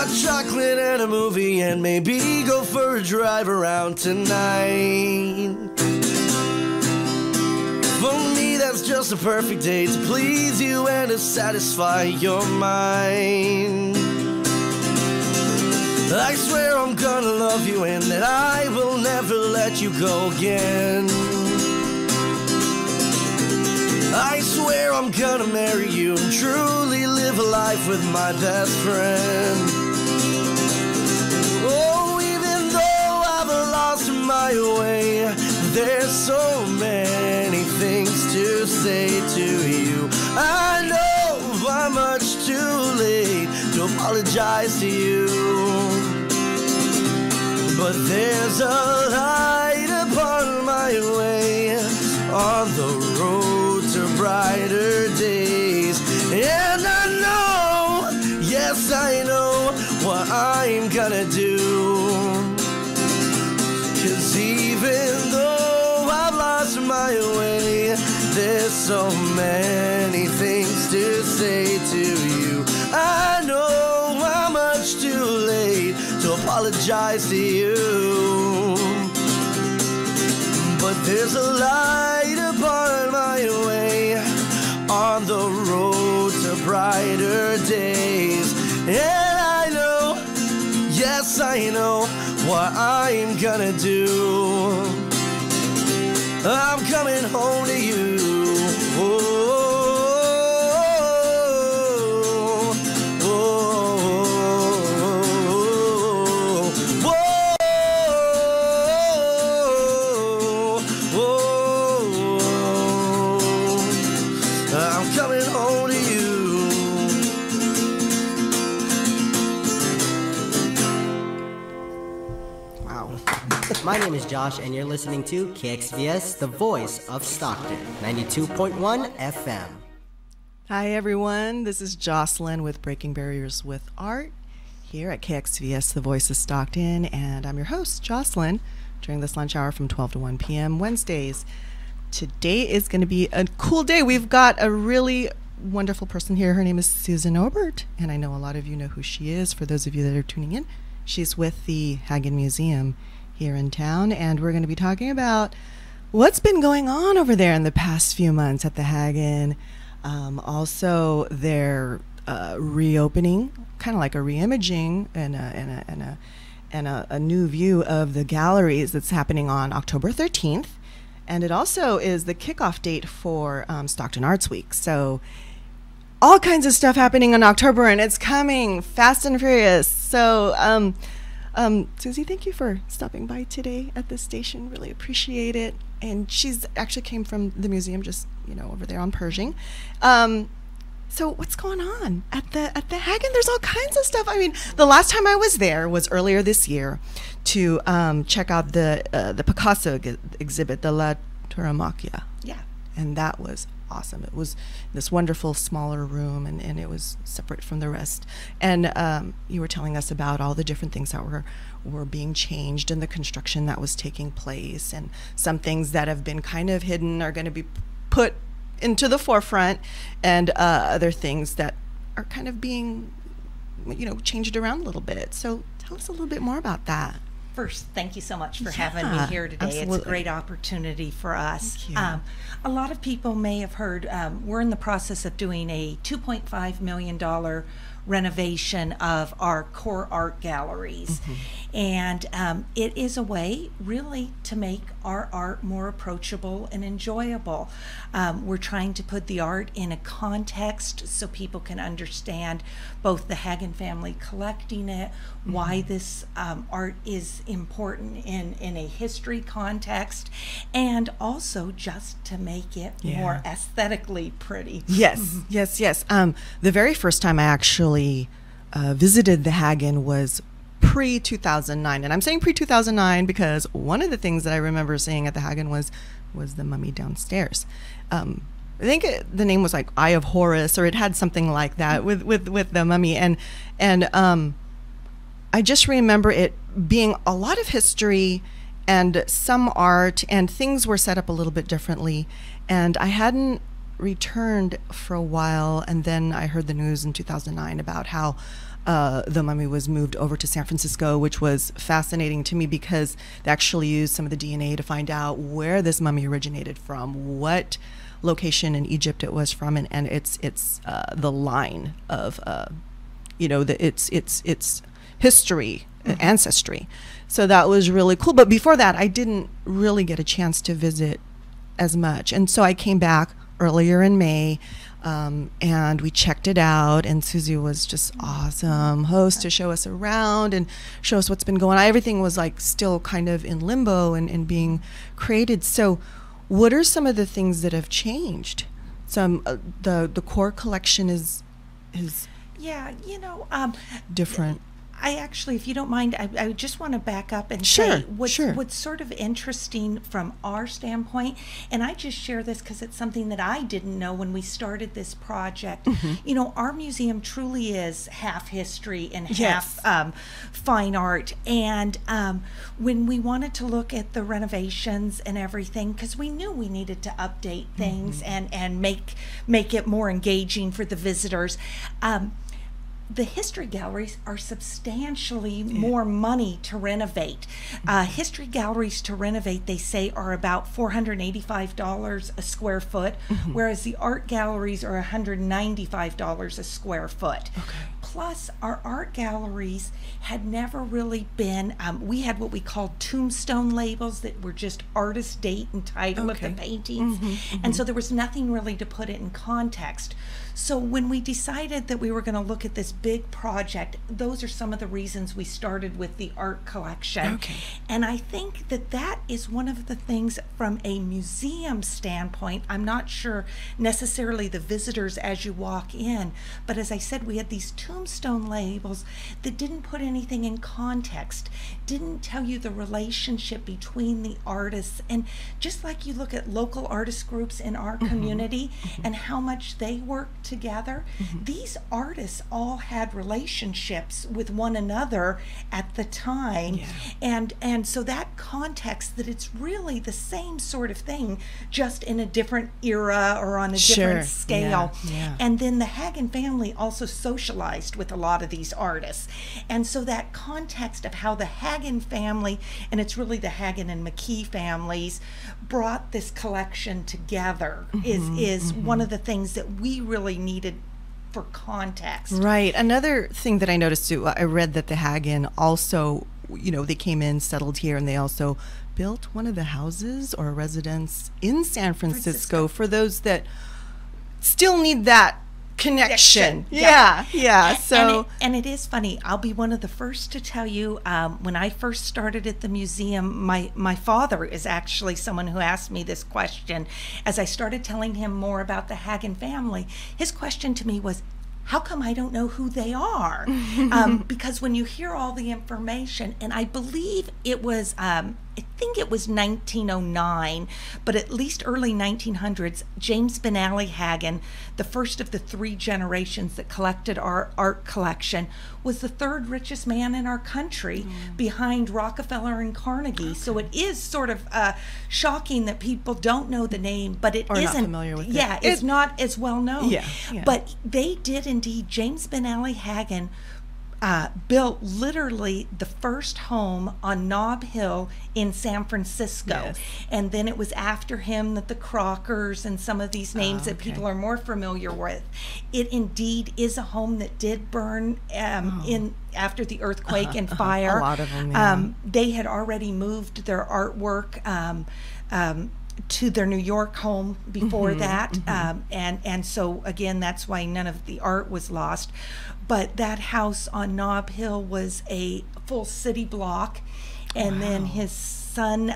hot chocolate and a movie, and maybe go for a drive around tonight. For me, that's just a perfect day to please you and to satisfy your mind. I swear I'm gonna love you and that I will never let you go again. I swear I'm gonna marry you and truly live a life with my best friend. Oh, even though I've lost my way, there's so many things to say to you. I know I'm much too late to apologize to you, but there's a light upon my way on the road to brighter days. And I know, yes I know what I'm gonna do, 'cause even though I've lost my way, there's so many things to say to you. I know I'm much too late to apologize to you, but there's a light upon my way on the road to brighter days. And I know, yes I know what I'm gonna do. I'm coming home to you. I'm coming home to you. Wow. My name is Josh, and you're listening to KXVS, the voice of Stockton, 92.1 FM. Hi, everyone. This is Jocelyn with Breaking Barriers with Art here at KXVS, the voice of Stockton, and I'm your host, Jocelyn, during this lunch hour from 12 to 1 p.m. Wednesdays. Today is going to be a cool day. We've got a really wonderful person here. Her name is Susan Obert, and I know a lot of you know who she is. For those of you that are tuning in, she's with the Haggin Museum here in town, and we're going to be talking about what's been going on over there in the past few months at the Haggin. Also, their reopening, kind of like a reimaging and a new view of the galleries that's happening on October 13th. And it also is the kickoff date for Stockton Arts Week. So all kinds of stuff happening in October, and it's coming fast and furious. So Susie, thank you for stopping by today at the station. Really appreciate it. And she's actually came from the museum, just over there on Pershing. So what's going on at the Haggin? There's all kinds of stuff. I mean, the last time I was there was earlier this year to check out the Picasso exhibit, the La Tauromaquia. Yeah. And that was awesome. It was this wonderful smaller room, and it was separate from the rest. And you were telling us about all the different things that were being changed and the construction that was taking place, and some things that have been kind of hidden are going to be put into the forefront, and other things that are kind of being changed around a little bit. So tell us a little bit more about that. First, thank you so much for having me here today. Absolutely. It's a great opportunity for us. Thank you. A lot of people may have heard we're in the process of doing a $2.5 million renovation of our core art galleries. Mm-hmm. And it is a way really to make our art more approachable and enjoyable. We're trying to put the art in a context so people can understand both the Haggin family collecting it, mm-hmm. why this art is important in a history context, and also just to make it more aesthetically pretty. Yes, Mm-hmm. yes. The very first time I actually visited the Haggin was pre-2009, and I'm saying pre-2009 because one of the things that I remember seeing at the Haggin was the mummy downstairs. I think the name was like Eye of Horus, or it had something like that with the mummy, and I just remember it being a lot of history and some art, and things were set up a little bit differently, and I hadn't returned for a while, and then I heard the news in 2009 about how the mummy was moved over to San Francisco, which was fascinating to me because they actually used some of the DNA to find out where this mummy originated from, what location in Egypt it was from, and it's the line of its history, ancestry. So that was really cool. But before that, I didn't really get a chance to visit as much, and so I came back earlier in May. And we checked it out, and Susie was just awesome host to show us around and show us what's been going on. Everything was like still kind of in limbo and being created. So what are some of the things that have changed? The core collection is different. I actually, if you don't mind, I just want to back up and Sure, say what's sort of interesting from our standpoint, and I just share this because it's something that I didn't know when we started this project. Our museum truly is half history and half fine art, and when we wanted to look at the renovations and everything, because we knew we needed to update things and make it more engaging for the visitors, the history galleries are substantially more money to renovate. History galleries to renovate, they say, are about $485 a square foot, whereas the art galleries are $195 a square foot. Plus, our art galleries had never really been, we had what we called tombstone labels that were just artist date and title of the paintings. And so there was nothing really to put it in context. So when we decided that we were going to look at this big project, those are some of the reasons we started with the art collection. And I think that is one of the things from a museum standpoint. I'm not sure necessarily the visitors as you walk in, but as I said, we had these tombstone labels that didn't put anything in context, didn't tell you the relationship between the artists. And just like you look at local artist groups in our community and how much they work together, these artists all had relationships with one another at the time, and so that context, that it's really the same sort of thing, just in a different era or on a different scale. And then the Haggin family also socialized with a lot of these artists, and so that context of how the Haggin family, and it's really the Haggin and McKee families, brought this collection together is one of the things that we really needed for context. Right. Another thing that I noticed too, I read that the Haggin also, they came in, settled here, and they also built one of the houses or a residence in San Francisco for those that still need that connection. So and it is funny. I'll be one of the first to tell you, when I first started at the museum, my father is actually someone who asked me this question. As I started telling him more about the Haggin family, his question to me was, how come I don't know who they are? Because when you hear all the information, and I believe it was, I think it was 1909, but at least early 1900s, James Benally Haggin, the first of the three generations that collected our art collection, was the third richest man in our country, behind Rockefeller and Carnegie. So it is sort of shocking that people don't know the name, but it isn't. Not familiar with it. It's not as well known. Yeah. But they did indeed. James Benally Haggin built literally the first home on Nob Hill in San Francisco. And then it was after him that the Crockers and some of these names that people are more familiar with. It indeed is a home that did burn in after the earthquake and fire. A lot of them, they had already moved their artwork to their New York home before that, and so again, that's why none of the art was lost. But that house on Nob Hill was a full city block, and then his son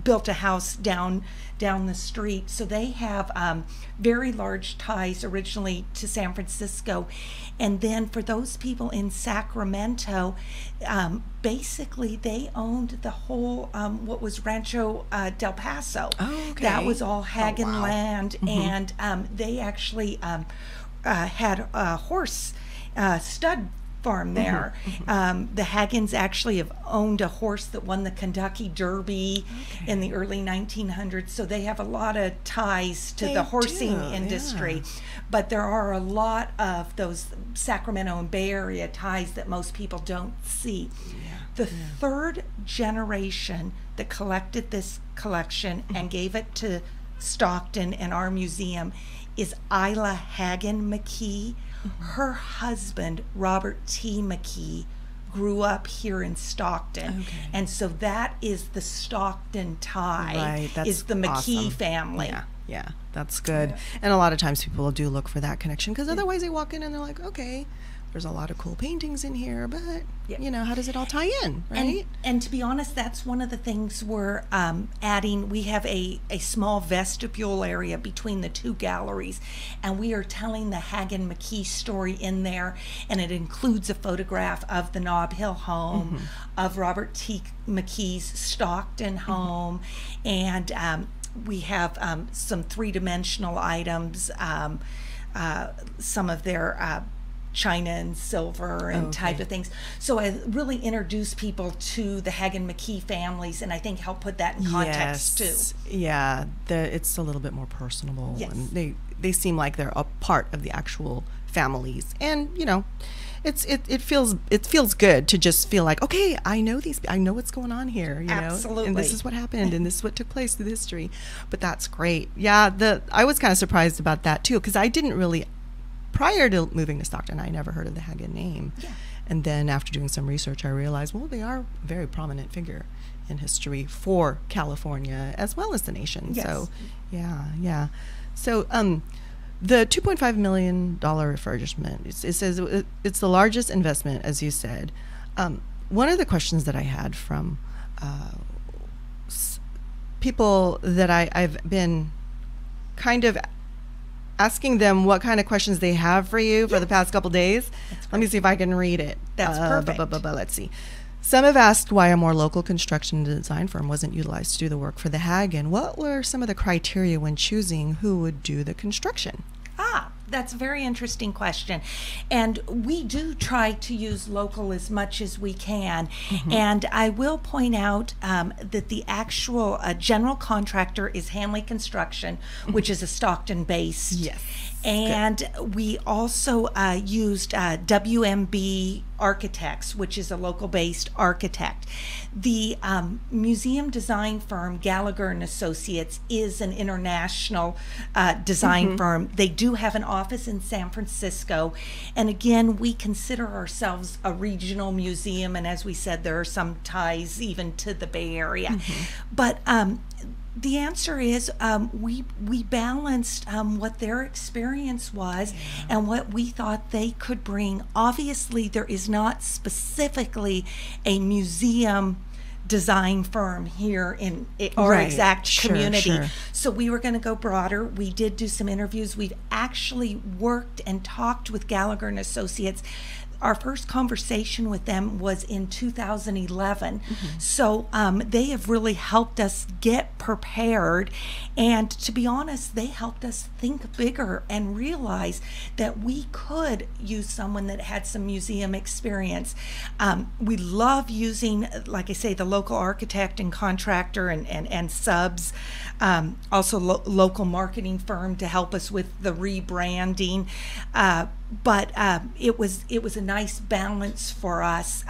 built a house down the street. So they have very large ties originally to San Francisco. And then for those people in Sacramento, basically they owned the whole, what was Rancho Del Paso. That was all Haggin land. And they actually had a horse stud farm there. The Haggins actually have owned a horse that won the Kentucky Derby in the early 1900s, so they have a lot of ties to the horsing industry. But there are a lot of those Sacramento and Bay Area ties that most people don't see. The third generation that collected this collection and gave it to Stockton and our museum is Isla Haggin McKee. Her husband, Robert T. McKee, grew up here in Stockton. And so that is the Stockton tie, is the McKee family. Yeah, that's good. And a lot of times people do look for that connection, because otherwise they walk in and they're like, okay, there's a lot of cool paintings in here, but you know, how does it all tie in, right? And to be honest, that's one of the things we're adding. We have a small vestibule area between the two galleries, and we are telling the Haggin McKee story in there, and it includes a photograph of the Nob Hill home, of Robert T. McKee's Stockton home, and we have some three-dimensional items, some of their china and silver and type of things. So I really introduce people to the Haggin McKee families, and I think help put that in context too. Yeah, it's a little bit more personable, and they seem like they're a part of the actual families, and you know, it feels good to just feel like, okay, I know what's going on here, you know, and this is what happened, and this is what took place through history. But that's great. Yeah, I was kind of surprised about that too, because I didn't really. Prior to moving to Stockton, I never heard of the Haggin name. And then after doing some research, I realized, well, they are a very prominent figure in history for California as well as the nation. So, yeah. So, the $2.5 million refurbishment, it says it's the largest investment, as you said. One of the questions that I had from people that I've been kind of asking them what kind of questions they have for you for the past couple days. Let me see if I can read it. That's perfect. Let's see. Some have asked why a more local construction design firm wasn't utilized to do the work for the Haggin. What were some of the criteria when choosing who would do the construction? That's a very interesting question. And we do try to use local as much as we can. And I will point out that the actual general contractor is Hanley Construction, which is a Stockton-based. And we also used WMB Architects, which is a local-based architect. The museum design firm Gallagher and Associates is an international design firm. They do have an office in San Francisco, and again, we consider ourselves a regional museum, and as we said, there are some ties even to the Bay Area. But the answer is we balanced what their experience was and what we thought they could bring. Obviously, there is not specifically a museum design firm here in our exact community. So we were going to go broader. We did do some interviews. We've actually worked and talked with Gallagher and Associates. Our first conversation with them was in 2011. So they have really helped us get prepared. And to be honest, they helped us think bigger and realize that we could use someone that had some museum experience. We love using, like I say, the local architect and contractor and subs. Also local marketing firm to help us with the rebranding. But it was a nice balance for us.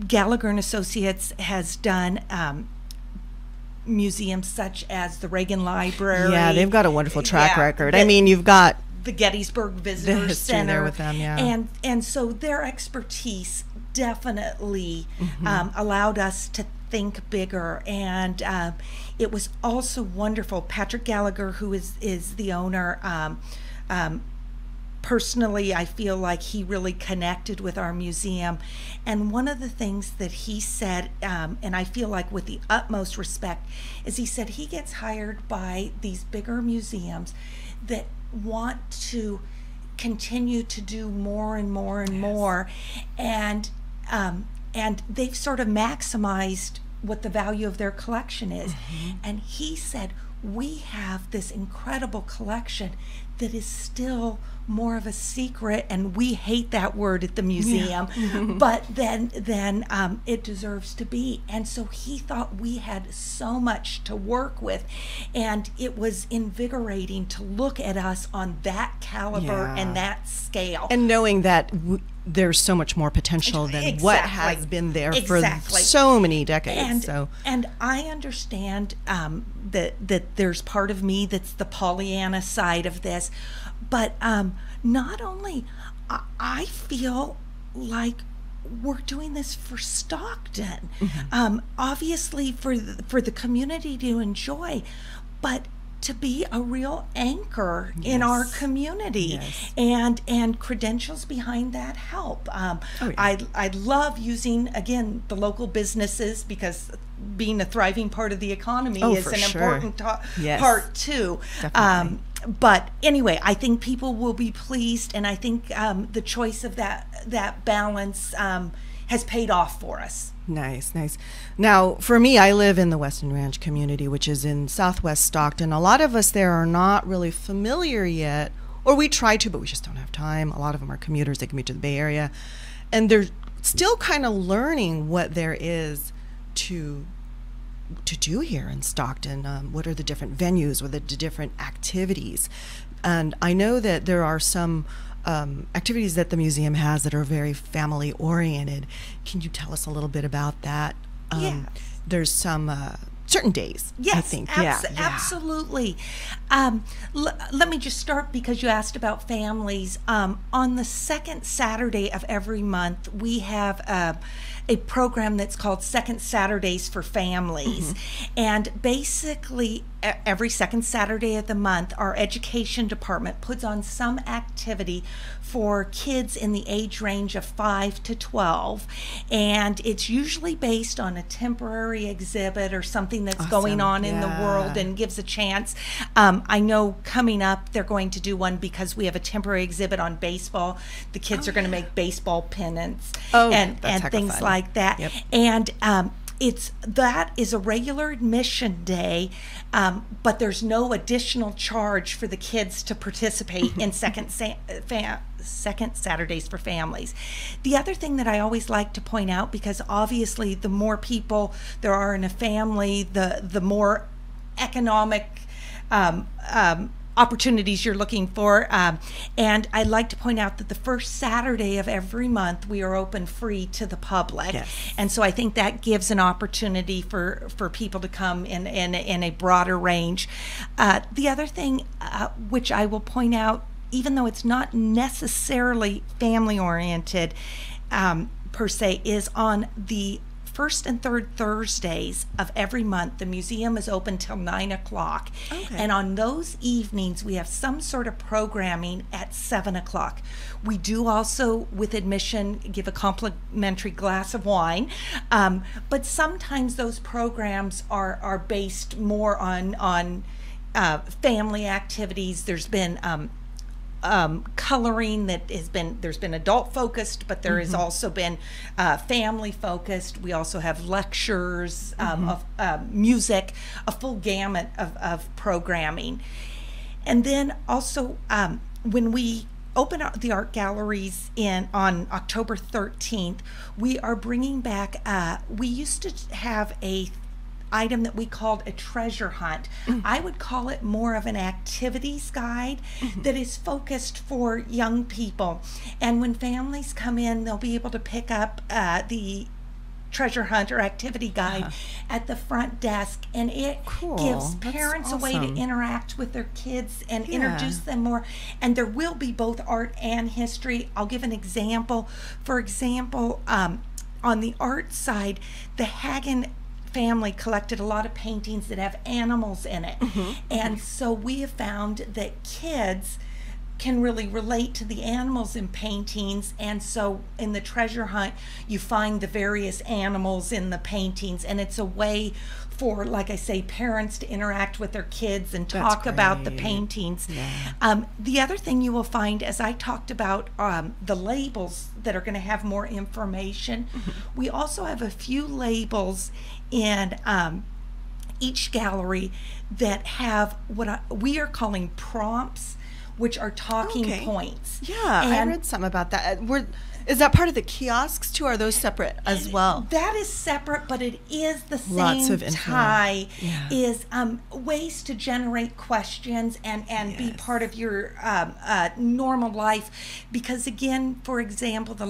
Gallagher and Associates has done museums such as the Reagan Library. Yeah, they've got a wonderful track record. I mean, you've got the Gettysburg Visitor Center there with them, and so their expertise definitely allowed us to think bigger, and it was also wonderful. Patrick Gallagher, who is the owner, personally, I feel like he really connected with our museum. And one of the things that he said, and I feel like with the utmost respect, is he said he gets hired by these bigger museums that want to continue to do more and more and more. And they've sort of maximized what the value of their collection is. And he said, we have this incredible collection that is still more of a secret, and we hate that word at the museum, but then it deserves to be. And so he thought we had so much to work with, and it was invigorating to look at us on that caliber and that scale. And knowing that there's so much more potential than what has been there for so many decades. And I understand that there's part of me that's the Pollyanna side of this, but not only, I feel like we're doing this for Stockton, obviously for the community to enjoy, but to be a real anchor in our community, and credentials behind that help. I love using, again, the local businesses, because being a thriving part of the economy is an important part too. But anyway, I think people will be pleased, and I think the choice of that balance has paid off for us. Nice. Now, for me, I live in the Weston Ranch community, which is in southwest Stockton. A lot of us there are not really familiar yet, or we try to, but we just don't have time. A lot of them are commuters. They commute to the Bay Area, and they're still kind of learning what there is to do here in Stockton. What are the different venues, what are the different activities? And I know that there are some activities that the museum has that are very family oriented. Can you tell us a little bit about that? There's some certain days, I think. Absolutely. Let me just start, because you asked about families. On the second Saturday of every month, we have a program that's called Second Saturdays for Families. And basically, every second Saturday of the month, our education department puts on some activity for kids in the age range of 5 to 12. And it's usually based on a temporary exhibit or something that's going on in the world, and gives a chance. I know coming up, they're going to do one, because we have a temporary exhibit on baseball. The kids are going to make baseball pennants and things like that. And that is a regular admission day, but there's no additional charge for the kids to participate in Second Saturdays for Families. The other thing that I always like to point out, because obviously the more people there are in a family, the more economic opportunities you're looking for, and I'd like to point out that the first Saturday of every month we are open free to the public, and so I think that gives an opportunity for people to come in a broader range. The other thing, which I will point out, even though it's not necessarily family oriented per se, is on the first and third Thursdays of every month, the museum is open till 9 o'clock. And on those evenings, we have some sort of programming at 7 o'clock. We do also, with admission, give a complimentary glass of wine. But sometimes those programs are based more on family activities. There's been coloring that there's been adult focused, but there has also been family focused. We also have lectures, of music, a full gamut of programming. And then also when we open up the art galleries on October 13th, we are bringing back, we used to have a item that we called a treasure hunt. I would call it more of an activities guide that is focused for young people. And when families come in, they'll be able to pick up the treasure hunt or activity guide at the front desk, and it gives parents a way to interact with their kids and introduce them more. And there will be both art and history. I'll give an example. For example, on the art side, the Haggin family collected a lot of paintings that have animals in it. And so we have found that kids can really relate to the animals in paintings, and so in the treasure hunt you find the various animals in the paintings, and it's a way for, like I say, parents to interact with their kids and talk about the paintings. The other thing you will find, as I talked about the labels that are going to have more information, we also have a few labels in each gallery that have what we are calling prompts, which are talking points. Yeah, I read something about that. Is that part of the kiosks too? Or are those separate as well? That is separate, but it is the Lots same of info. tie. Yeah. Is ways to generate questions and be part of your normal life. Because again, for example, the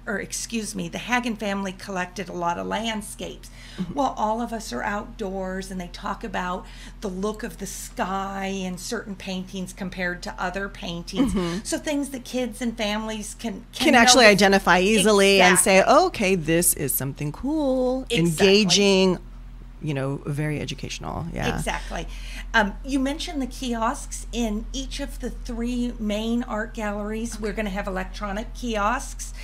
Haggin family collected a lot of landscapes. Well, all of us are outdoors, and they talk about the look of the sky in certain paintings compared to other paintings. So things that kids and families can actually notice. identify easily and say, Exactly. oh, okay, this is something cool, engaging, very educational. Yeah. Exactly. You mentioned the kiosks. In each of the 3 main art galleries, we're going to have electronic kiosks.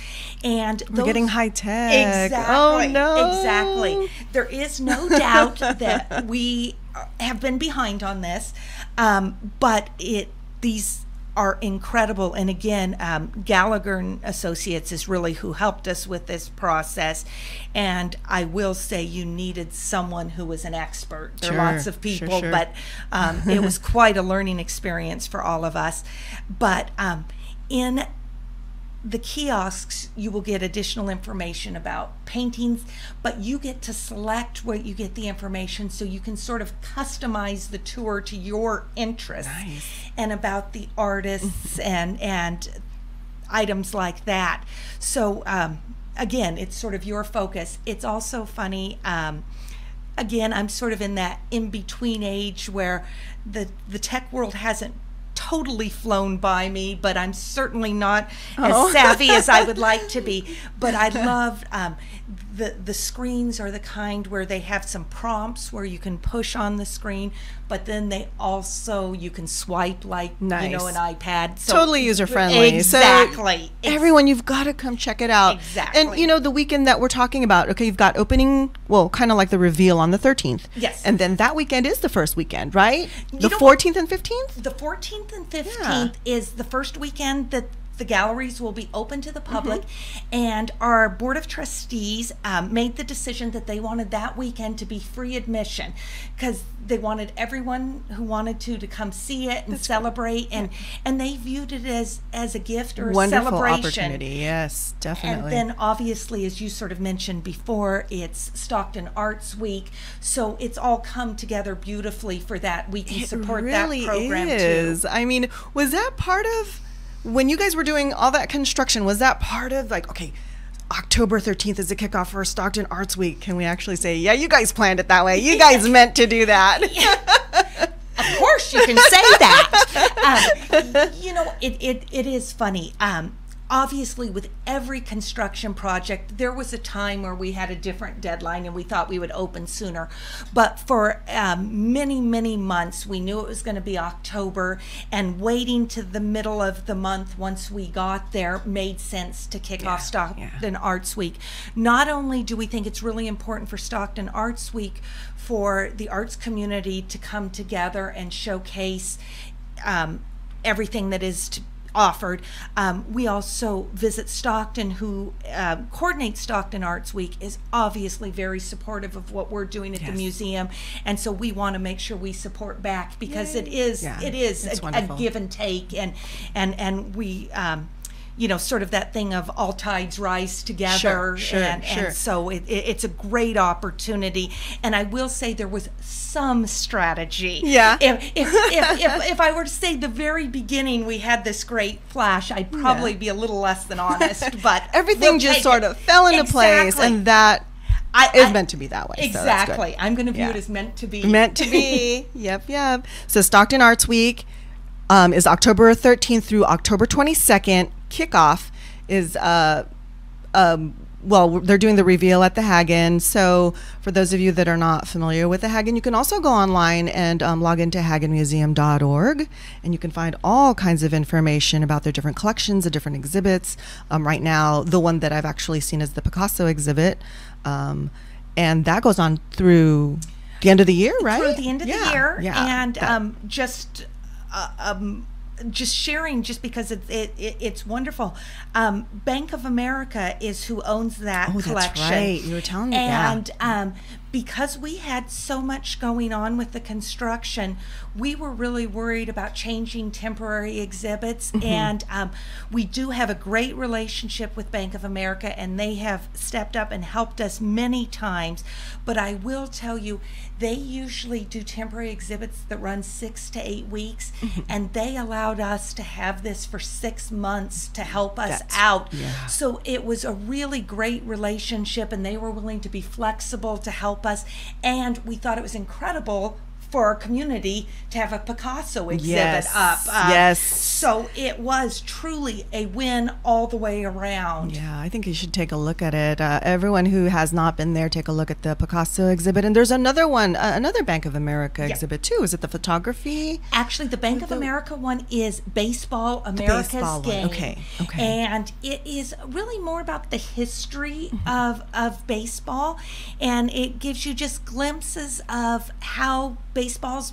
And We're getting high tech. Exactly. Oh, no. Exactly. There is no doubt that we have been behind on this, but these are incredible. And again, Gallagher and Associates is really who helped us with this process. And I will say you needed someone who was an expert. There are lots of people, sure. but it was quite a learning experience for all of us. But in the kiosks, you will get additional information about paintings, but you get to select where you get the information, so you can sort of customize the tour to your interests. Nice. And about the artists and items like that. So again, it's sort of your focus. It's also funny. Again, I'm sort of in that in-between age where the tech world hasn't totally flown by me, but I'm certainly not as savvy as I would like to be. But I love the screens are the kind where they have some prompts where you can push on the screen, but then you can swipe like an iPad. So totally user friendly. Exactly. So everyone, you've got to come check it out. Exactly. And the weekend that we're talking about, okay, you've got opening, kind of like the reveal on the 13th. Yes. And then that weekend is the first weekend, right? The 14th and 15th? The 14th and 15th is the first weekend that the galleries will be open to the public, and our board of trustees made the decision that they wanted that weekend to be free admission, because they wanted everyone who wanted to come see it and celebrate, and they viewed it as a gift or a Wonderful celebration. Opportunity. Yes, definitely. And then obviously, as you sort of mentioned before, it's Stockton Arts Week, so it's all come together beautifully for that. We can support that program too. I mean, was that part of when you guys were doing all that construction? Was that part of October 13th is the kickoff for Stockton Arts Week? Can we actually say, yeah, you guys planned it that way? You guys meant to do that. Of course you can say that. It is funny. Obviously, with every construction project, there was a time where we had a different deadline and we thought we would open sooner. But for many, many months, we knew it was going to be October, and waiting to the middle of the month once we got there made sense to kick off Stockton Arts Week. Not only do we think it's really important for Stockton Arts Week for the arts community to come together and showcase everything that is offered. We also visit Stockton, who coordinates Stockton Arts Week, is obviously very supportive of what we're doing at the museum, and so we want to make sure we support back, because it is a give and take, and we sort of that thing of all tides rise together. And so it's a great opportunity. And I will say there was some strategy. Yeah. If I were to say the very beginning we had this great flash, I'd probably be a little less than honest. But everything just sort of fell into place, and that is meant to be that way. Exactly. So I'm going to view it as meant to be. Meant to be. Yep. So Stockton Arts Week is October 13th through October 22nd. Kickoff is they're doing the reveal at the Haggin. So for those of you that are not familiar with the Haggin, you can also go online and log into hagginmuseum.org, and you can find all kinds of information about their different collections, the different exhibits. Right now, the one that I've actually seen is the Picasso exhibit, and that goes on through the end of the year, right? Through the end of the year, and just sharing, just because it's wonderful. Bank of America is who owns that collection. That's right. You were telling me. And because we had so much going on with the construction, we were really worried about changing temporary exhibits. And we do have a great relationship with Bank of America, and they have stepped up and helped us many times. But I will tell you, they usually do temporary exhibits that run 6 to 8 weeks, and they allowed us to have this for 6 months to help us out. Yeah. So it was a really great relationship, and they were willing to be flexible to help us. And we thought it was incredible for our community to have a Picasso exhibit up. Yes. So it was truly a win all the way around. Yeah, I think you should take a look at it. Everyone who has not been there, take a look at the Picasso exhibit. And there's another one, another Bank of America exhibit too. Is it the photography? Actually, the Bank of America one is Baseball, America's baseball Game. one. Okay. And it is really more about the history of baseball, and it gives you just glimpses of how baseball's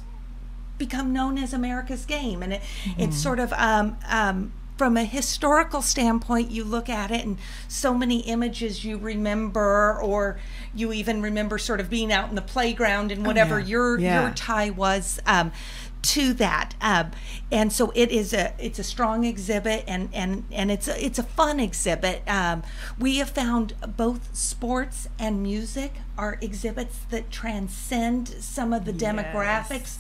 become known as America's game. And it's sort of from a historical standpoint, you look at it and so many images you remember, or you even remember sort of being out in the playground and whatever your tie was to that. And so it's a strong exhibit, and it's a fun exhibit. We have found both sports and music are exhibits that transcend some of the demographics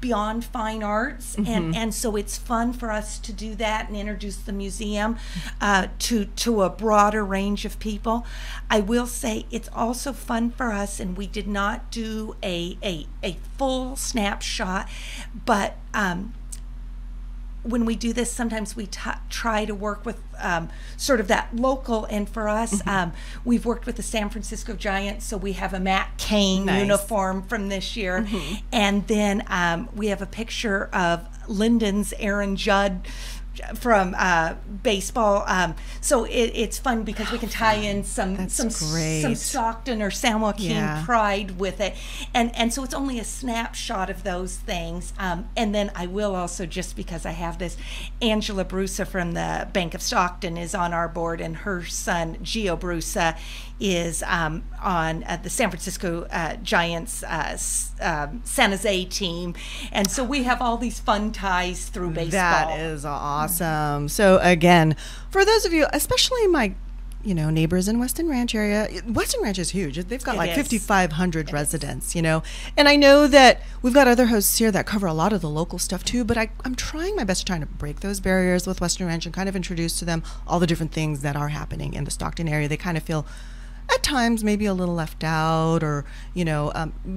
beyond fine arts, and so it's fun for us to do that and introduce the museum to a broader range of people. I will say it's also fun for us, and we did not do a full snapshot, but when we do this, sometimes we try to work with sort of that local, and for us, we've worked with the San Francisco Giants, so we have a Matt Cain uniform from this year, and then we have a picture of Linden's Aaron Judd from baseball, so it's fun because we can tie in some Stockton or San Joaquin pride with it, and so it's only a snapshot of those things. And then I will also, just because I have this, Angela Brusa from the Bank of Stockton is on our board, and her son Gio Brusa is on the San Francisco Giants San Jose team, and so we have all these fun ties through baseball. That is awesome. So again, for those of you, especially my neighbors in Weston Ranch area, Weston Ranch is huge. They've got 5,500 residents, and I know that we've got other hosts here that cover a lot of the local stuff too, but I'm trying my best to break those barriers with Weston Ranch and kind of introduce to them all the different things that are happening in the Stockton area. They kind of feel at times maybe a little left out, or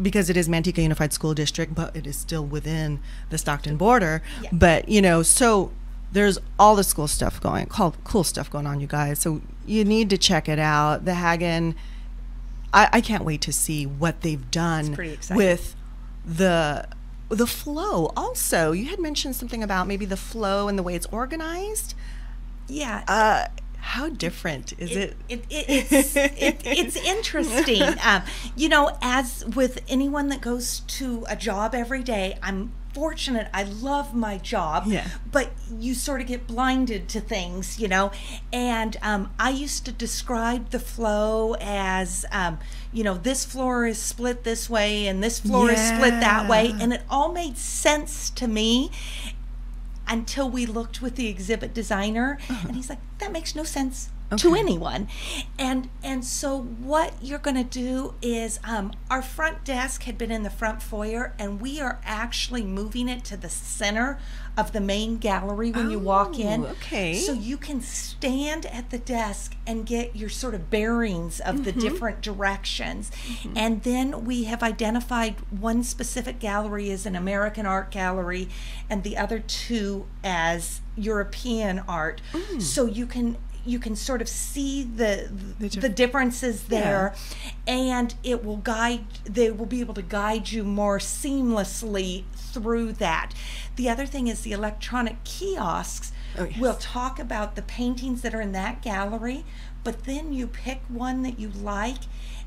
because it is Manteca Unified School District, but it is still within the Stockton border. But so there's all the cool stuff going on, you guys. So you need to check it out. The Haggin, I can't wait to see what they've done with the flow. Also, you had mentioned something about maybe the flow and the way it's organized. Yeah. How different is it? It's interesting. As with anyone that goes to a job every day, I'm fortunate. I love my job, but you sort of get blinded to things, and I used to describe the flow as, this floor is split this way and this floor is split that way, and it all made sense to me until we looked with the exhibit designer, and he's like, that makes no sense to anyone. And so what you're going to do is, our front desk had been in the front foyer, and we are actually moving it to the center of the main gallery when you walk in. So you can stand at the desk and get your sort of bearings of the different directions. And then we have identified one specific gallery as an American art gallery, and the other two as European art. So you can sort of see the differences there, and they will be able to guide you more seamlessly through that. The other thing is the electronic kiosks will talk about the paintings that are in that gallery, but then you pick one that you like,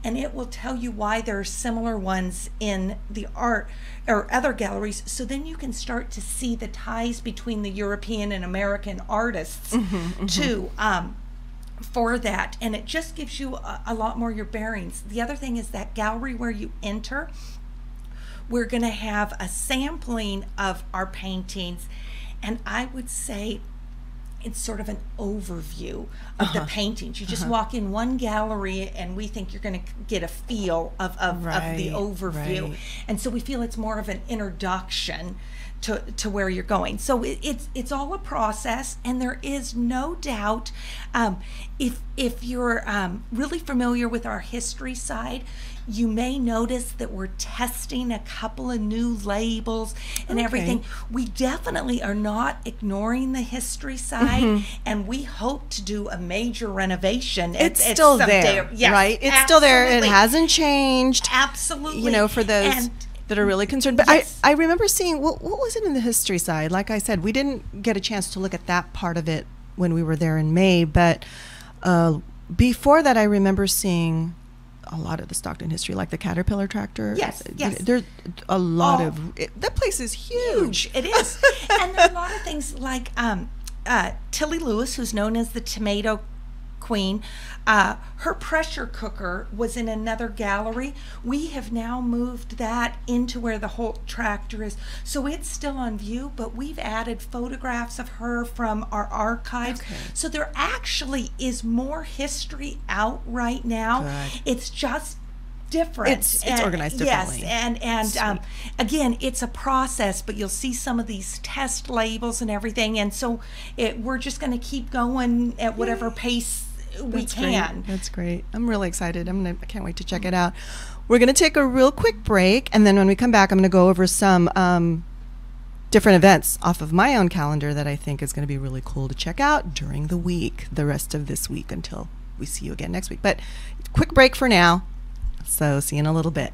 and it will tell you why there are similar ones in the art or other galleries. So then you can start to see the ties between the European and American artists too. for that, and it just gives you a lot more your bearings. The other thing is that gallery where you enter, we're going to have a sampling of our paintings, and I would say it's sort of an overview of the paintings. You just walk in one gallery and we think you're going to get a feel of the overview. And so we feel it's more of an introduction to where you're going. So it's all a process, and there is no doubt, if you're really familiar with our history side, you may notice that we're testing a couple of new labels and everything. We definitely are not ignoring the history side, and we hope to do a major renovation. It's still there, right? It's still there. It hasn't changed. Absolutely. You know, for those that are really concerned. But I remember seeing, what was it in the history side? Like I said, we didn't get a chance to look at that part of it when we were there in May, but before that I remember seeing a lot of the Stockton history, like the Caterpillar tractor. Yes. There's a lot of that place is huge. It is. And there are a lot of things like Tilly Lewis, who's known as the Tomato Queen. Her pressure cooker was in another gallery. We have now moved that into where the whole tractor is, so it's still on view, but we've added photographs of her from our archives. So there actually is more history out right now. It's just different. It's organized differently. Yes, and again, it's a process, but you'll see some of these test labels and everything, and so we're just going to keep going at whatever pace we can. That's great. I'm really excited. I can't wait to check it out. We're going to take a real quick break, and then when we come back, I'm going to go over some different events off of my own calendar that I think is going to be really cool to check out during the week, the rest of this week, until we see you again next week. But quick break for now. So see you in a little bit.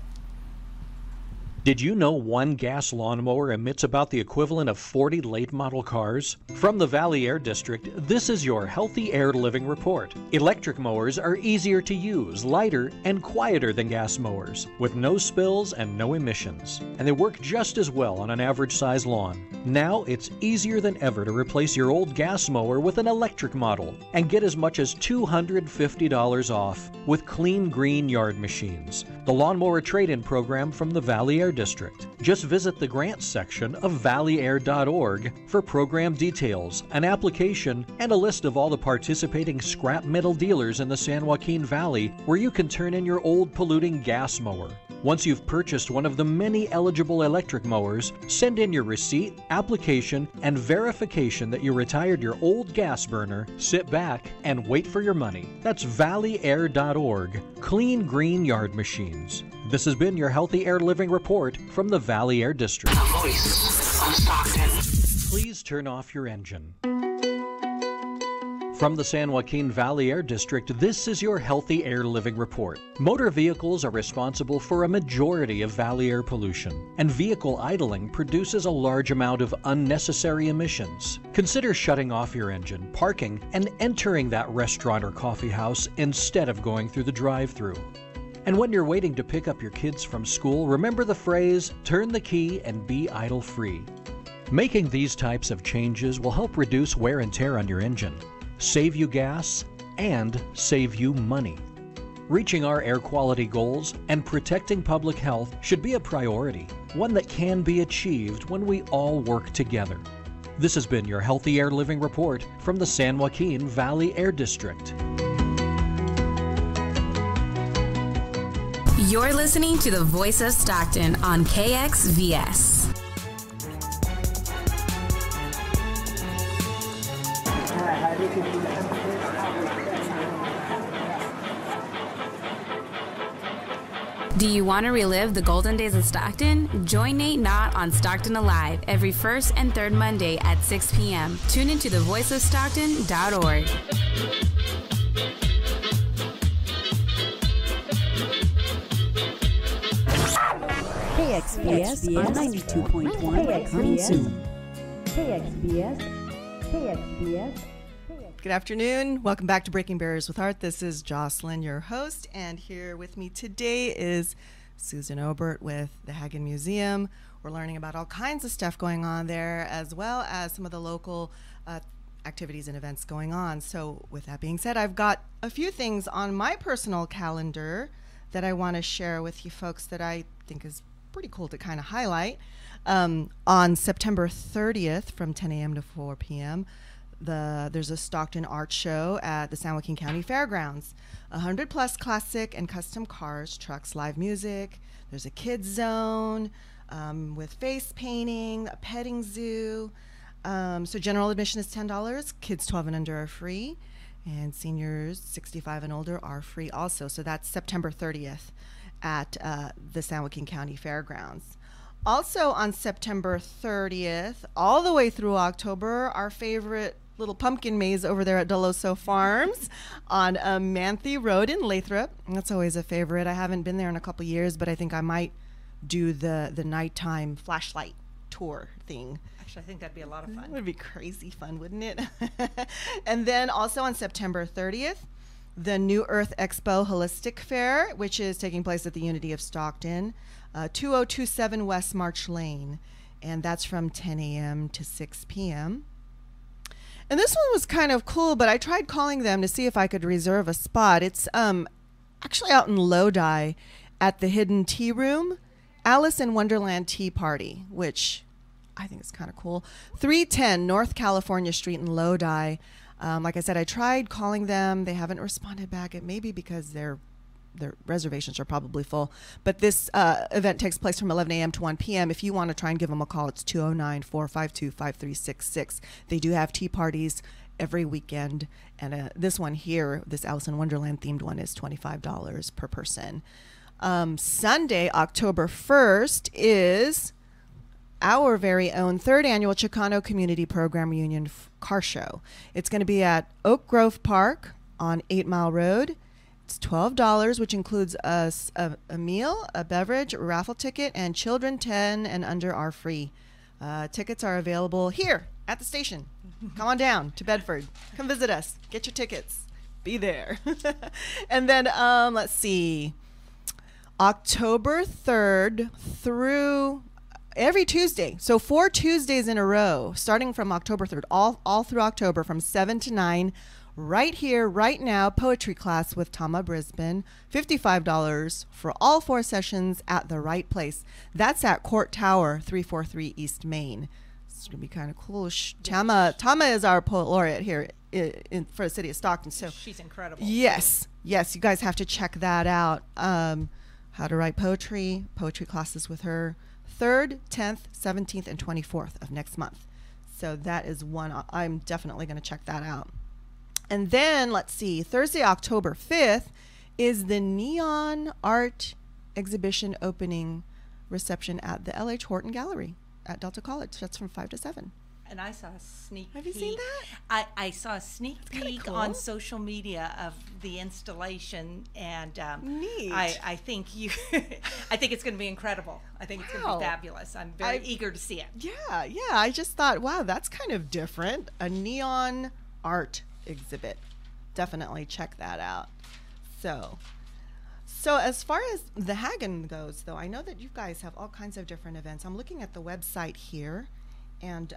Did you know one gas lawnmower emits about the equivalent of 40 late model cars? From the Valley Air District, this is your Healthy Air Living Report. Electric mowers are easier to use, lighter, and quieter than gas mowers, with no spills and no emissions. And they work just as well on an average size lawn. Now it's easier than ever to replace your old gas mower with an electric model and get as much as $250 off with Clean Green Yard Machines, the lawnmower trade-in program from the Valley Air District. Just visit the grants section of valleyair.org for program details, an application, and a list of all the participating scrap metal dealers in the San Joaquin Valley where you can turn in your old polluting gas mower. Once you've purchased one of the many eligible electric mowers, send in your receipt, application, and verification that you retired your old gas burner, sit back, and wait for your money. That's valleyair.org. Clean Green Yard Machines. This has been your Healthy Air Living Report from the Valley Air District. The voice of Stockton. Please turn off your engine. From the San Joaquin Valley Air District, this is your Healthy Air Living Report. Motor vehicles are responsible for a majority of valley air pollution, and vehicle idling produces a large amount of unnecessary emissions. Consider shutting off your engine, parking, and entering that restaurant or coffee house instead of going through the drive-thru. And when you're waiting to pick up your kids from school, remember the phrase, turn the key and be idle-free. Making these types of changes will help reduce wear and tear on your engine, save you gas, and save you money. Reaching our air quality goals and protecting public health should be a priority, one that can be achieved when we all work together. This has been your Healthy Air Living Report from the San Joaquin Valley Air District. You're listening to the Voice of Stockton on KXVS. Do you want to relive the golden days of Stockton? Join Nate Knott on Stockton Alive every first and third Monday at 6 p.m. Tune into thevoiceofstockton.org. KXVS on 92.1 coming soon. KXVS. Good afternoon. Welcome back to Breaking Barriers with Art. This is Jocelyn, your host, and here with me today is Susan Obert with the Haggin Museum. We're learning about all kinds of stuff going on there, as well as some of the local activities and events going on. So with that being said, I've got a few things on my personal calendar that I want to share with you folks that I think is pretty cool to kind of highlight. On September 30th from 10 a.m. to 4 p.m., there's a Stockton Arts show at the San Joaquin County Fairgrounds. 100 plus classic and custom cars, trucks, live music. There's a kids zone with face painting, a petting zoo. So general admission is $10. Kids 12 and under are free, and seniors 65 and older are free also. So that's September 30th at the San Joaquin County Fairgrounds. Also on September 30th, all the way through October, our favorite little pumpkin maze over there at Deloso Farms on Manthe Road in Lathrop. That's always a favorite. I haven't been there in a couple years, but I think I might do the nighttime flashlight tour thing. Actually, I think that'd be a lot of fun. It would be crazy fun, wouldn't it? And then also on September 30th, the New Earth Expo Holistic Fair, which is taking place at the Unity of Stockton, 2027 West March Lane. And that's from 10 a.m. to 6 p.m. And this one was kind of cool, but I tried calling them to see if I could reserve a spot. It's actually out in Lodi at the Hidden Tea Room, Alice in Wonderland Tea Party, which I think is kind of cool. 310 North California Street in Lodi. Like I said, I tried calling them. They haven't responded back. It may be because their reservations are probably full. But this event takes place from 11 a.m. to 1 p.m. If you want to try and give them a call, it's 209-452-5366. They do have tea parties every weekend. And this one here, this Alice in Wonderland themed one, is $25 per person. Sunday, October 1st, is our very own third annual Chicano Community Program Reunion Car Show. It's going to be at Oak Grove Park on 8 Mile Road. It's $12, which includes a meal, a beverage, a raffle ticket, and children 10 and under are free. Tickets are available here at the station. Come on down to Bedford. Come visit us. Get your tickets. Be there. And then let's see. October 3rd through every Tuesday. So 4 Tuesdays in a row, starting from October 3rd, all through October from 7 to 9, right here, right now, poetry class with Tama Brisbane, $55 for all 4 sessions at the right place. That's at Court Tower, 343 East Main. It's going to be kind of cool. Tama is our poet laureate here for the city of Stockton. So she's incredible. Yes, you guys have to check that out. How to write poetry classes with her, 3rd, 10th, 17th, and 24th of next month. So that is one. I'm definitely going to check that out. And then, let's see, Thursday, October 5th is the Neon Art Exhibition opening reception at the L.H. Horton Gallery at Delta College. That's from 5 to 7. And I saw a sneak peek. Have you seen that? I saw a sneak peek cool. on social media of the installation, and neat. I think I think it's going to be incredible. I think it's going to be fabulous. I'm very eager to see it. Yeah. I just thought, wow, that's kind of different. A neon art exhibit. Definitely check that out. So as far as the Haggin goes, though, I know that you guys have all kinds of different events. I'm looking at the website here. And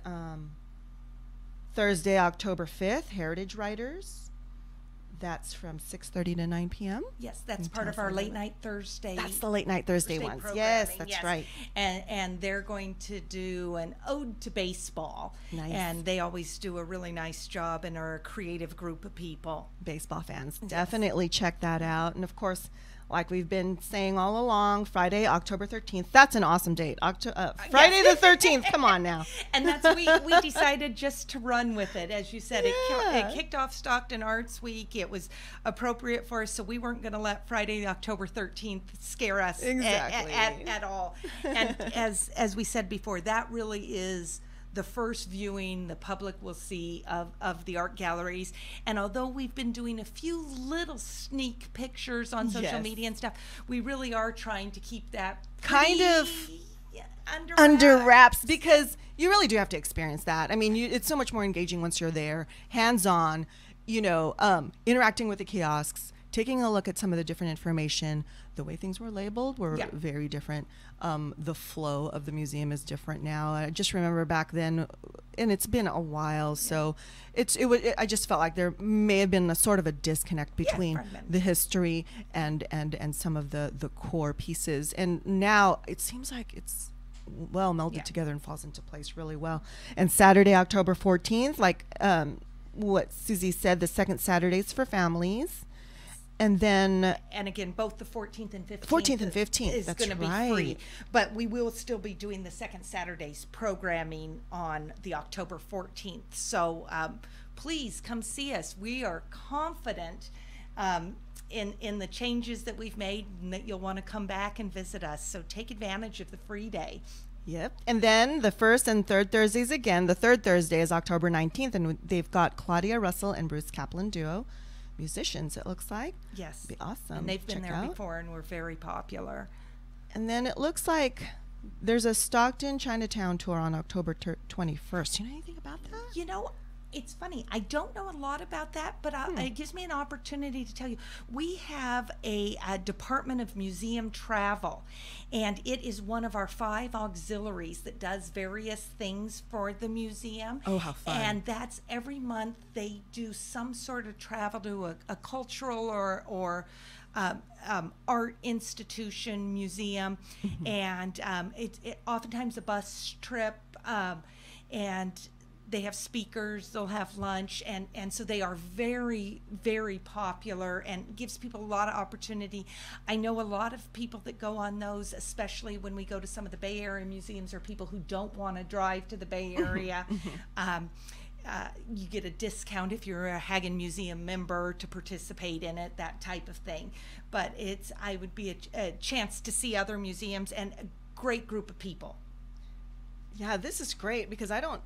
Thursday, October 5th, Heritage Writers. That's from 6:30 to 9 p.m. Yes, that's part of our late night Thursday. That's the late night Thursday ones. Yes, that's right. And they're going to do an ode to baseball. Nice. And they always do a really nice job and are a creative group of people. Baseball fans, definitely check that out. And of course, like we've been saying all along, Friday, October 13th. That's an awesome date. Friday the 13th. Come on now. And we decided just to run with it. As you said, it kicked off Stockton Arts Week. It was appropriate for us, so we weren't going to let Friday, October 13th scare us at all. And as we said before, that really is the first viewing the public will see of the art galleries. And although we've been doing a few little sneak pictures on social media and stuff, we really are trying to keep that kind of under wraps, because you really do have to experience that. I mean, it's so much more engaging once you're there, hands-on, interacting with the kiosks, taking a look at some of the different information, the way things were labeled were Yeah. very different. The flow of the museum is different now. I just remember back then, and it's been a while, so I just felt like there may have been a sort of a disconnect between fragmented. the history and some of the core pieces. And now it seems like it's well melded Yeah. together and falls into place really well. And Saturday, October 14th, like what Susie said, the second Saturdays for families. And then And again, both the 14th and 15th. 14th and 15th, is that's going to be right. free. But we will still be doing the second Saturday's programming on the October 14th. So please come see us. We are confident in the changes that we've made, and that you'll want to come back and visit us. So take advantage of the free day. Yep. And then the first and third Thursdays again. The third Thursday is October 19th, and they've got Claudia Russell and Bruce Kaplan duo musicians, it looks like. Yes. Be awesome. And they've been Check there out. before and were very popular. And then it looks like there's a Stockton Chinatown tour on October 21st. Do you know anything about that? You know, it's funny. I don't know a lot about that, but it gives me an opportunity to tell you. We have a Department of Museum Travel, and it is one of our 5 auxiliaries that does various things for the museum. Oh, how fun. And that's every month they do some sort of travel to a cultural or art institution, museum, and it oftentimes a bus trip, and they have speakers, they'll have lunch, and so they are very, very popular and gives people a lot of opportunity. I know a lot of people that go on those, especially when we go to some of the Bay Area museums, or people who don't want to drive to the Bay Area. You get a discount if you're a Haggin Museum member to participate in it, that type of thing. But I would be a chance to see other museums and a great group of people. Yeah, this is great because I don't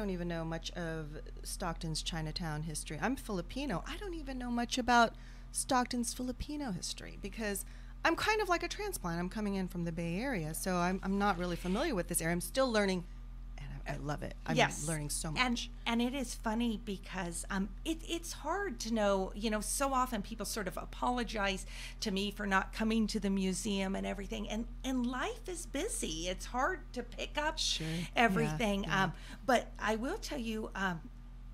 even know much of Stockton's Chinatown history. I'm Filipino. I don't even know much about Stockton's Filipino history because I'm kind of like a transplant. I'm coming in from the Bay Area, so I'm not really familiar with this area. I'm still learning, and I love it. I'm learning so much. And it is funny because it's hard to know, so often people sort of apologize to me for not coming to the museum and everything. And life is busy. It's hard to pick up everything. Yeah. But I will tell you,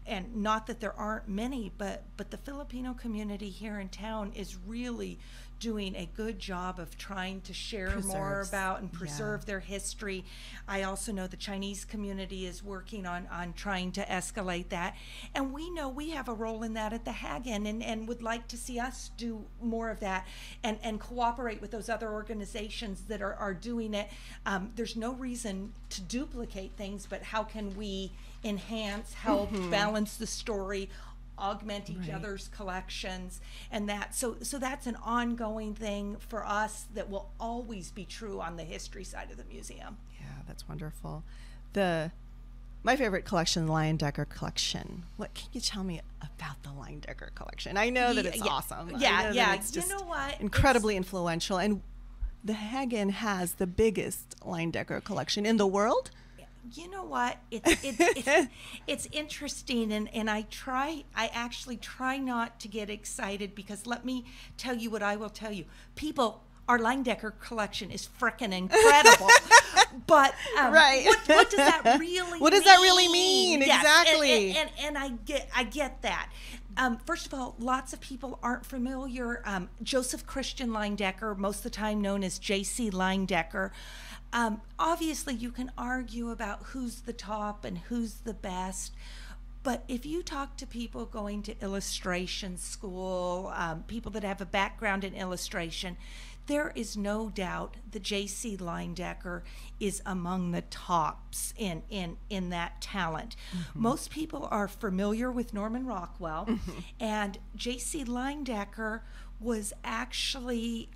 and not that there aren't many, but the Filipino community here in town is really doing a good job of trying to share more about and preserve their history. I also know the Chinese community is working on trying to escalate that. And we know we have a role in that at the Haggin, and would like to see us do more of that and cooperate with those other organizations that are doing it. There's no reason to duplicate things, but how can we enhance, help balance the story, augment each other's collections, and that so that's an ongoing thing for us that will always be true on the history side of the museum. Yeah, that's wonderful. My favorite collection, the Leyendecker collection. What can you tell me about the Leyendecker collection? I know that it's awesome. It's just you know what? incredibly influential, and the Haggin has the biggest Leyendecker collection in the world. You know what? It's interesting, and I actually try not to get excited, because let me tell you what I will tell you. People, our Leyendecker collection is frickin' incredible. But what does that really mean? What does that really mean? Yes, Exactly. And I get that. First of all, lots of people aren't familiar. Joseph Christian Leyendecker, most of the time known as J.C. Leyendecker. Obviously, you can argue about who's the top and who's the best, but if you talk to people going to illustration school, people that have a background in illustration, there is no doubt that J.C. Leyendecker is among the tops in that talent. Most people are familiar with Norman Rockwell, and J.C. Leyendecker was actually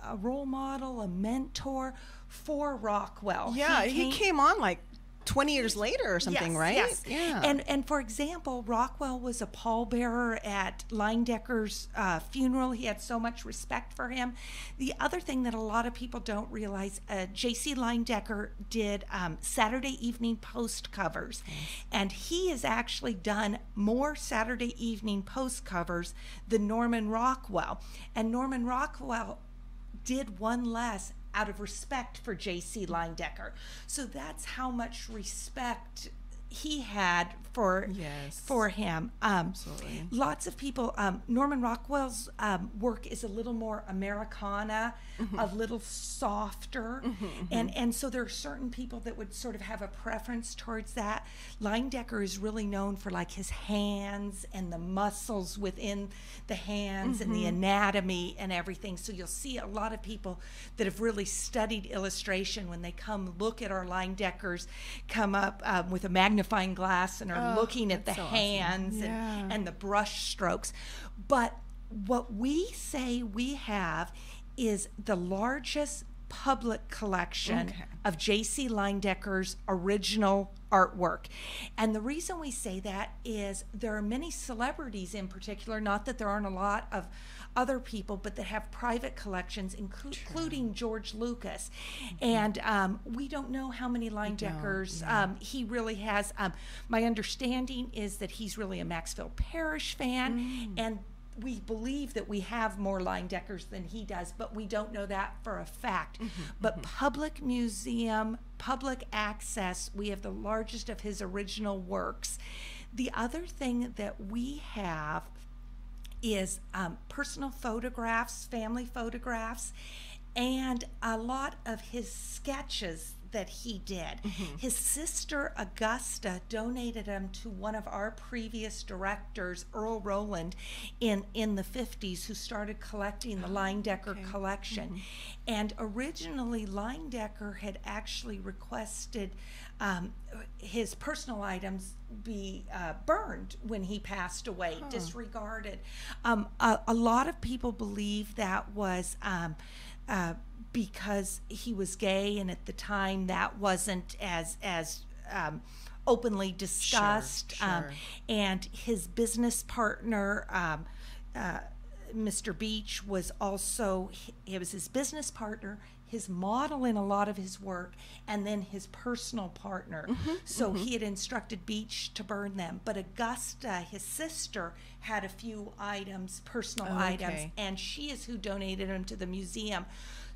a role model, a mentor for Rockwell. Yeah, he came on like 20 years later or something, yes, right? Yes. Yeah. And for example, Rockwell was a pallbearer at Leyendecker's funeral. He had so much respect for him. The other thing that a lot of people don't realize, J.C. Leyendecker did Saturday Evening Post covers, and he has actually done more Saturday Evening Post covers than Norman Rockwell. And Norman Rockwell did one less out of respect for J.C. Leyendecker. So that's how much respect he had for him. Absolutely. Lots of people, Norman Rockwell's work is a little more Americana, a little softer, and so there are certain people that would sort of have a preference towards that. Leyendecker is really known for like his hands and the muscles within the hands and the anatomy and everything. So you'll see a lot of people that have really studied illustration, when they come look at our Leyendeckers, come up with a magnifying glass and are looking at the hands and the brush strokes. But what we say we have is the largest public collection of J.C. Leyendecker's original artwork. And the reason we say that is there are many celebrities in particular, not that there aren't a lot of other people, but that have private collections, including George Lucas. And we don't know how many Leyendeckers he really has. My understanding is that he's really a Maxfield Parrish fan, and we believe that we have more Leyendeckers than he does, but we don't know that for a fact. But public museum, public access, we have the largest of his original works. The other thing that we have is personal photographs, family photographs, and a lot of his sketches that he did. His sister Augusta donated them to one of our previous directors, Earl Rowland, in the 50s, who started collecting the Leyendecker collection. And originally Leyendecker had actually requested his personal items be burned when he passed away, disregarded. A lot of people believe that was because he was gay, and at the time that wasn't as openly discussed. And his business partner, Mr. Beach, was also, it was his business partner, his model in a lot of his work, and then his personal partner. So he had instructed Beach to burn them. But Augusta, his sister, had a few items, personal items, and she is who donated them to the museum.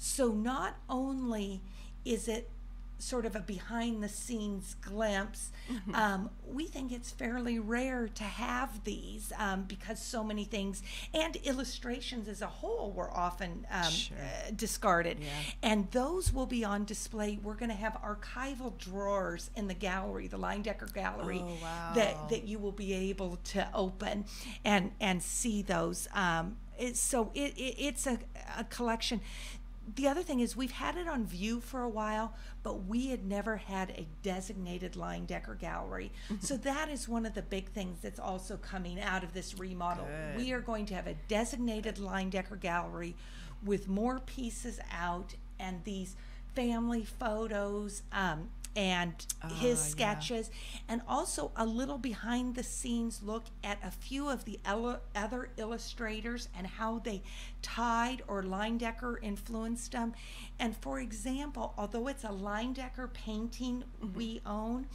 So not only is it sort of a behind-the-scenes glimpse, we think it's fairly rare to have these because so many things, and illustrations as a whole, were often discarded. And those will be on display. We're going to have archival drawers in the gallery, the Leyendecker Gallery, that you will be able to open and see those. It's a collection. The other thing is, we've had it on view for a while, but we had never had a designated Leyendecker gallery. So that is one of the big things that's also coming out of this remodel. We are going to have a designated Leyendecker gallery with more pieces out, and these family photos, and his sketches, and also a little behind the scenes look at a few of the other illustrators and how they tied or Leyendecker influenced them. And for example, although it's a Leyendecker painting we own,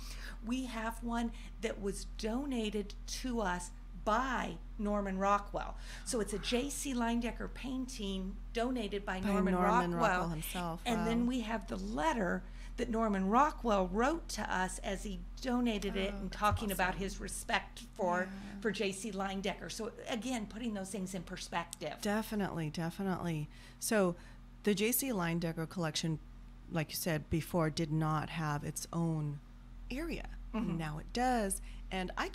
we have one that was donated to us by Norman Rockwell. So it's a J.C. Leyendecker painting donated by Norman Rockwell himself. And then we have the letter that Norman Rockwell wrote to us as he donated it, and talking about his respect for J.C. Leyendecker. So again, putting those things in perspective. Definitely. So the J.C. Leyendecker collection, like you said before, did not have its own area. Now it does. And I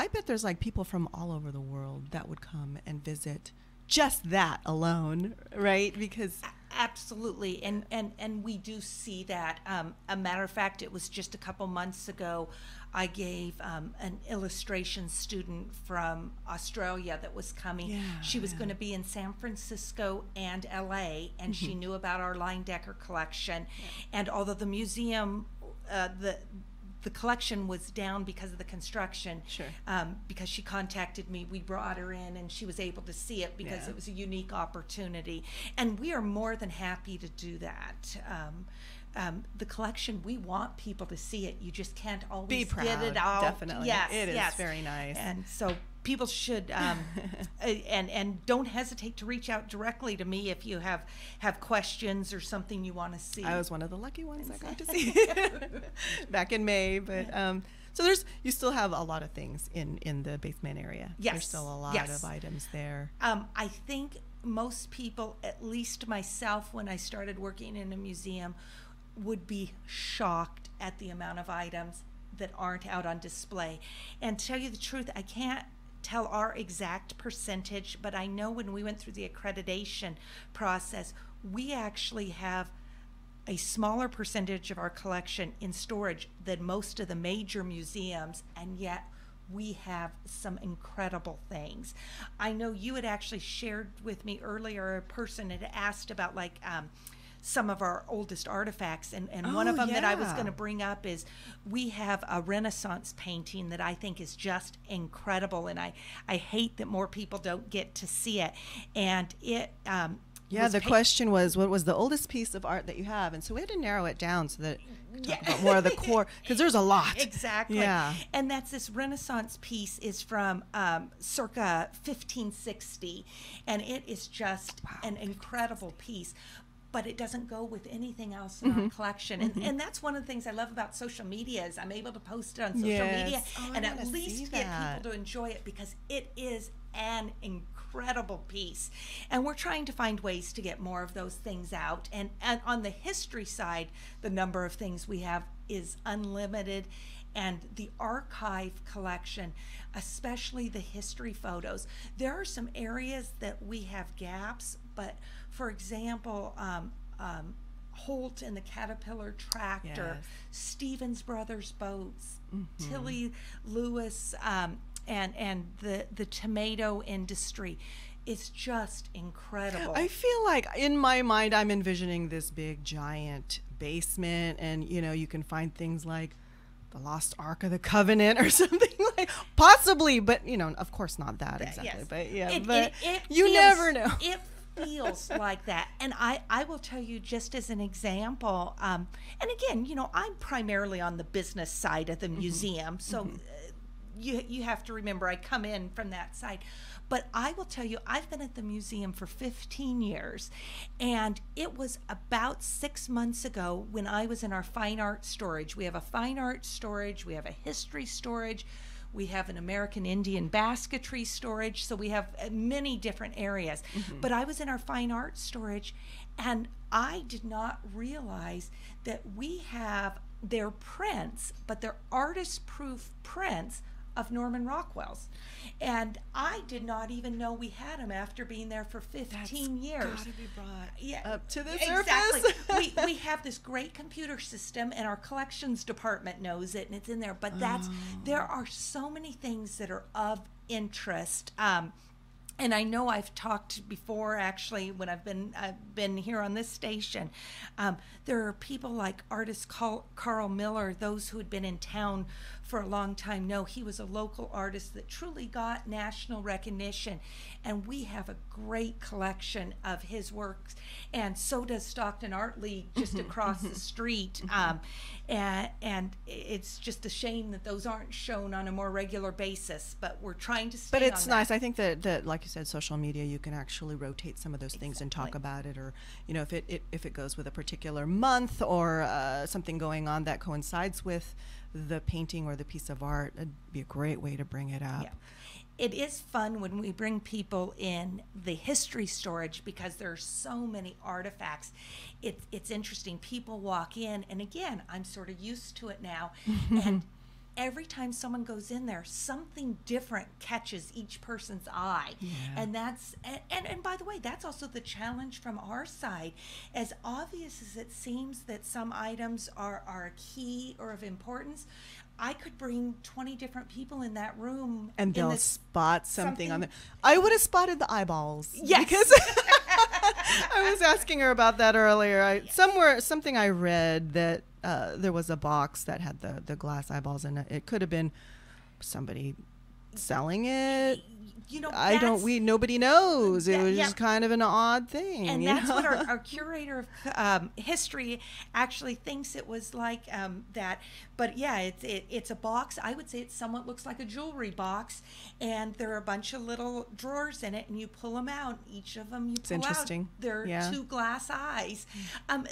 bet there's like people from all over the world that would come and visit just that alone, right? Because absolutely, and we do see that. A matter of fact, it was just a couple months ago, I gave an illustration student from Australia that was coming. She was going to be in San Francisco and LA, and she knew about our Leyendecker collection. And although the museum the collection was down because of the construction. Sure. Because she contacted me, we brought her in, and she was able to see it because it was a unique opportunity. And we are more than happy to do that. The collection, we want people to see it. You just can't always Be proud, get it out. definitely. Yes, It is yes. very nice. And so people should and don't hesitate to reach out directly to me if you have questions or something you want to see. I was one of the lucky ones I got to see back in May, but so you still have a lot of things in the basement area. Yes. There's still a lot of items there. I think most people, at least myself, when I started working in a museum, would be shocked at the amount of items that aren't out on display. And to tell you the truth, I can't tell our exact percentage, but I know when we went through the accreditation process, we actually have a smaller percentage of our collection in storage than most of the major museums, and yet we have some incredible things. I know you had actually shared with me earlier, a person had asked about some of our oldest artifacts, and one of them that I was going to bring up is we have a Renaissance painting that I think is just incredible, and I hate that more people don't get to see it. And it the question was, what was the oldest piece of art that you have? And so we had to narrow it down so that we could talk about more of the core, because there's a lot. Exactly. Yeah. And that's this Renaissance piece is from circa 1560, and it is just an incredible piece. But it doesn't go with anything else in our collection. And that's one of the things I love about social media is I'm able to post it on social media and at least get people to enjoy it, because it is an incredible piece. And we're trying to find ways to get more of those things out. And on the history side, the number of things we have is unlimited. And the archive collection, especially the history photos, there are some areas that we have gaps, but for example, Holt and the Caterpillar tractor, Stevens Brothers boats, Tilly Lewis, and the tomato industry. It's just incredible. I feel like in my mind I'm envisioning this big giant basement, and you can find things like the Lost Ark of the Covenant or something, like possibly, but of course not that exactly. But you never know. It feels like that. And I will tell you, just as an example, and again, I'm primarily on the business side of the museum, so you have to remember I come in from that side. But I will tell you, I've been at the museum for 15 years, and it was about 6 months ago when I was in our fine art storage. We have a fine art storage, we have a history storage, we have an American Indian basketry storage, so we have many different areas. But I was in our fine art storage, and I did not realize that we have their prints, but they're artist-proof prints of Norman Rockwell's. And I did not even know we had them after being there for 15 years. Got to be brought up to the Exactly. surface. we have this great computer system, and our collections department knows it, and it's in there. But there are so many things that are of interest. And I know I've talked before, actually, when I've been here on this station. There are people like artist Carl Miller, those who had been in town for a long time know he was a local artist that truly got national recognition. And we have a great collection of his works. And so does Stockton Art League just across the street. And it's just a shame that those aren't shown on a more regular basis, but we're trying to stay on that. But it's nice. I think that like you said, social media, you can actually rotate some of those things and talk about it, or if it goes with a particular month or something going on that coincides with the painting or the piece of art, it'd be a great way to bring it up. Yeah. It is fun when we bring people in the history storage, because there are so many artifacts. It's interesting. People walk in, and again, I'm sort of used to it now, and every time someone goes in there, something different catches each person's eye. And that's and by the way, that's also the challenge from our side. As obvious as it seems that some items are key or of importance, I could bring 20 different people in that room, and they'll spot something on there. I would have spotted the eyeballs. Yes. Because I was asking her about that earlier. Something I read that there was a box that had the glass eyeballs in it. It could have been somebody selling it. Nobody knows. It was just kind of an odd thing. And that's what our curator of history actually thinks it was like that. But yeah, it's a box. I would say it somewhat looks like a jewelry box, and there are a bunch of little drawers in it, and you pull them out. Each of them you pull out. There are 2 glass eyes.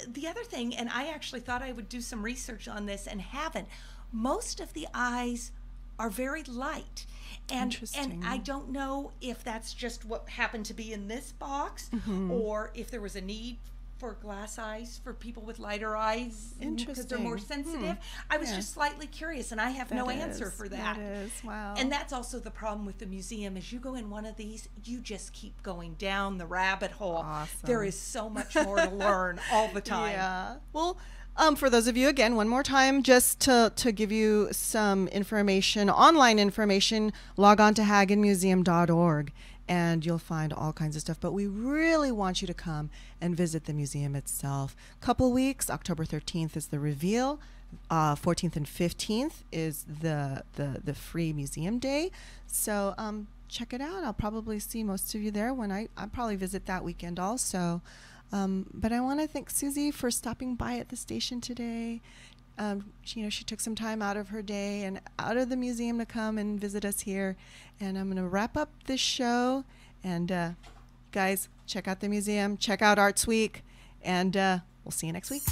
The other thing, and I actually thought I would do some research on this and haven't, most of the eyes are very light. And I don't know if that's just what happened to be in this box, or if there was a need for glass eyes for people with lighter eyes because they're more sensitive. I was just slightly curious, and I have no answer for that. That is, wow. And that's also the problem with the museum. As you go in one of these, you just keep going down the rabbit hole. Awesome. There is so much more to learn all the time. Yeah. Well, for those of you, again, one more time, just to give you some information, online information, log on to HagginMuseum.org, and you'll find all kinds of stuff. But we really want you to come and visit the museum itself. Couple weeks, October 13th is the reveal. 14th and 15th is the free museum day. So check it out. I'll probably see most of you there when I'll probably visit that weekend also. But I want to thank Susie for stopping by at the station today. She took some time out of her day and out of the museum to come and visit us here. And I'm going to wrap up this show. And guys, check out the museum, check out Arts Week, and we'll see you next week.